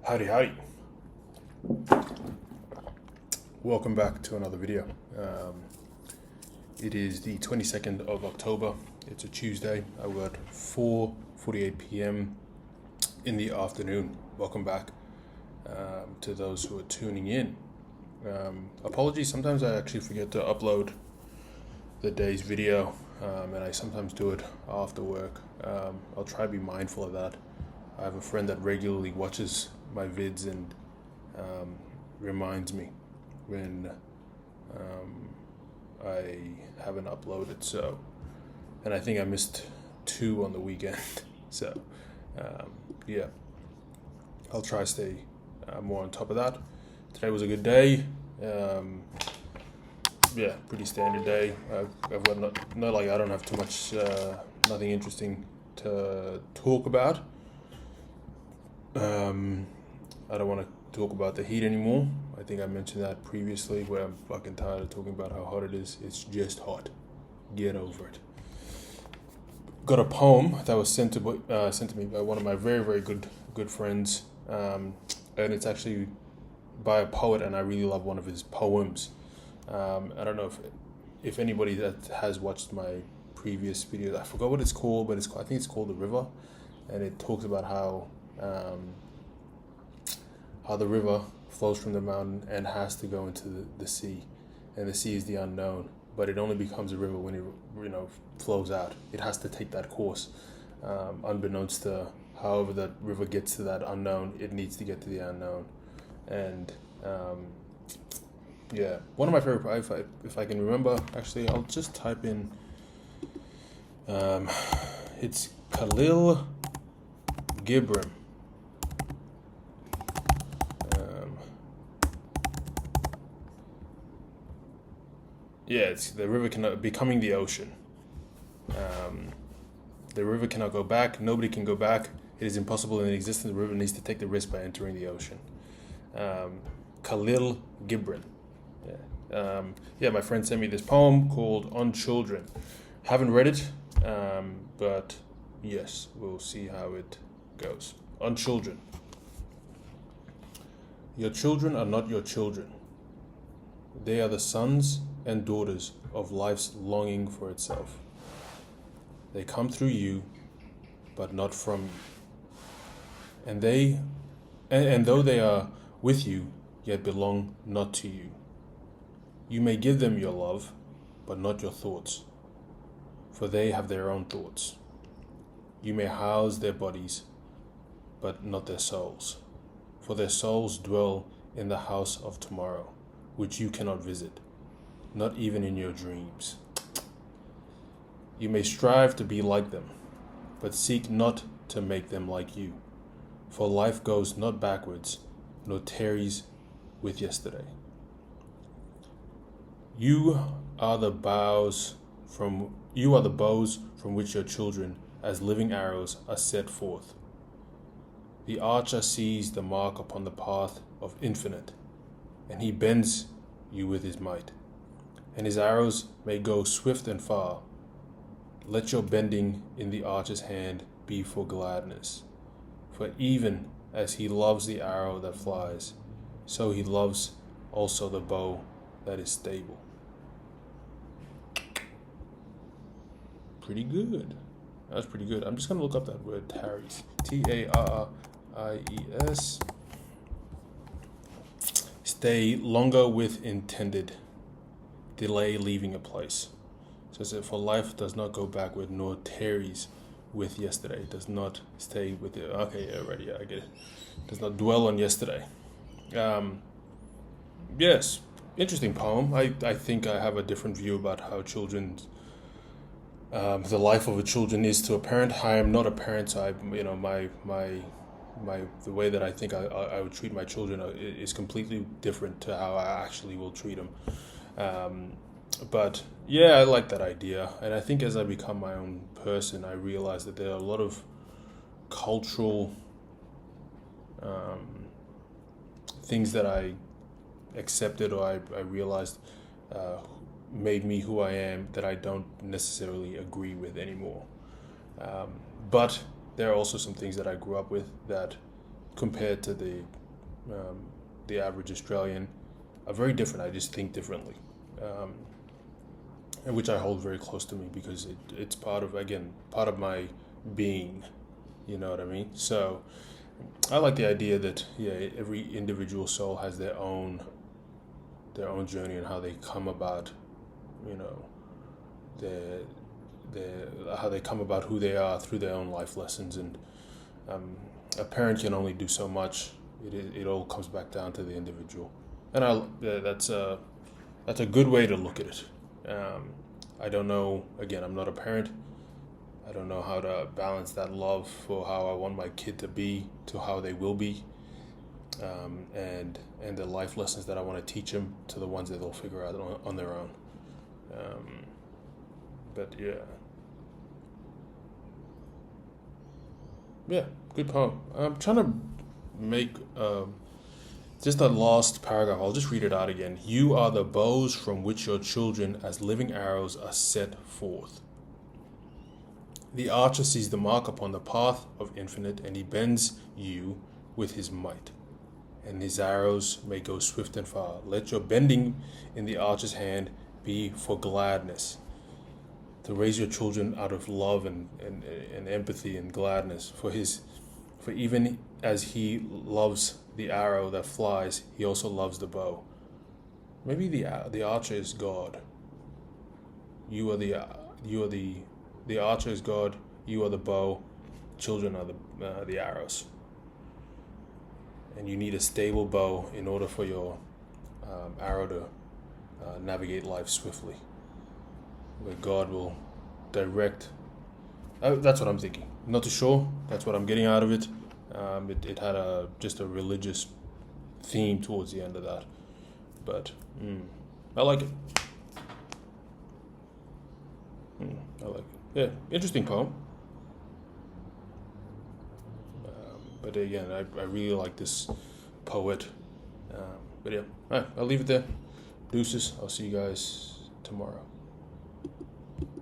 Howdy howdy. Welcome back to another video. It is the 22nd of October. It's a Tuesday. I've got 4:48 p.m. in the afternoon. Welcome back to those who are tuning in. Apologies, sometimes I actually forget to upload the day's video, and I sometimes do it after work. I'll try to be mindful of that. I have a friend that regularly watches my vids and reminds me when I haven't uploaded. So, and I think I missed 2 on the weekend. So, yeah, I'll try to stay more on top of that. Today was a good day. Yeah, pretty standard day. I've got not like I don't have too much, nothing interesting to talk about. I don't want to talk about the heat anymore. I think I mentioned that previously, where I'm fucking tired of talking about how hot it is. It's just hot. Get over it. Got a poem that was sent to me by one of my very, very good friends, and it's actually by a poet, and I really love one of his poems. I don't know if anybody that has watched my previous videos, I forgot what it's called, but I think it's called The River, and it talks about how the river flows from the mountain and has to go into the sea, and the sea is the unknown, but it only becomes a river when it flows out. It has to take that course, unbeknownst to however that river gets to that unknown, it needs to get to the unknown. And yeah, one of my favorite, if I can remember, actually I'll just type in, it's Kahlil Gibran. Yeah, it's the river cannot becoming the ocean. The river cannot go back. Nobody can go back. It is impossible in existence. The river needs to take the risk by entering the ocean. Kahlil Gibran. Yeah, my friend sent me this poem called "On Children." Haven't read it, but yes, we'll see how it goes. On children. Your children are not your children. They are the sons and daughters of life's longing for itself. They come through you, but not from you. And though they are with you, yet belong not to you. You may give them your love, but not your thoughts, for they have their own thoughts. You may house their bodies, but not their souls, for their souls dwell in the house of tomorrow, which you cannot visit, not even in your dreams. You may strive to be like them, but seek not to make them like you, for life goes not backwards, nor tarries with yesterday. You are the bows from which your children, as living arrows, are set forth. The archer sees the mark upon the path of infinite, and he bends you with his might, and his arrows may go swift and far. Let your bending in the archer's hand be for gladness, for even as he loves the arrow that flies, so he loves also the bow that is stable. Pretty good. That's pretty good. I'm just going to look up that word, tarries. Tarries. Stay longer with intended. Delay leaving a place. So it says, for life does not go backward, nor tarries with yesterday. It does not stay with it. Okay, yeah, right, yeah, I get it. Does not dwell on yesterday. Yes, interesting poem. I think I have a different view about how the life of a children is to a parent. I am not a parent, so the way that I think I would treat my children is completely different to how I actually will treat them. But yeah, I like that idea, and I think as I become my own person, I realize that there are a lot of cultural things that I accepted or I realized made me who I am that I don't necessarily agree with anymore. But there are also some things that I grew up with that compared to the average Australian are very different. I just think differently, and which I hold very close to me because it's part of my being. You know what I mean? So I like the idea that every individual soul has their own journey and how they come about, their how they come about who they are through their own life lessons. And a parent can only do so much. It all comes back down to the individual, and that's a good way to look at it. I don't know. Again, I'm not a parent. I don't know how to balance that love for how I want my kid to be to how they will be, and the life lessons that I want to teach them to the ones that they'll figure out on their own. But good poem. I'm trying to make just that last paragraph. I'll just read it out again. You are the bows from which your children as living arrows are set forth. The archer sees the mark upon the path of infinite, and he bends you with his might, and his arrows may go swift and far. Let your bending in the archer's hand be for gladness, to raise your children out of love and empathy and gladness. For even as he loves the arrow that flies, he also loves the bow. Maybe the archer is God. You are the archer is God. You are the bow. Children are the arrows. And you need a stable bow in order for your arrow to navigate life swiftly, where God will direct. That's what I'm thinking. Not too sure. That's what I'm getting out of it. It had just a religious theme towards the end of that, but I like it. I like it. Yeah, interesting poem. But again, I really like this poet. But yeah, all right, I'll leave it there. Deuces. I'll see you guys tomorrow.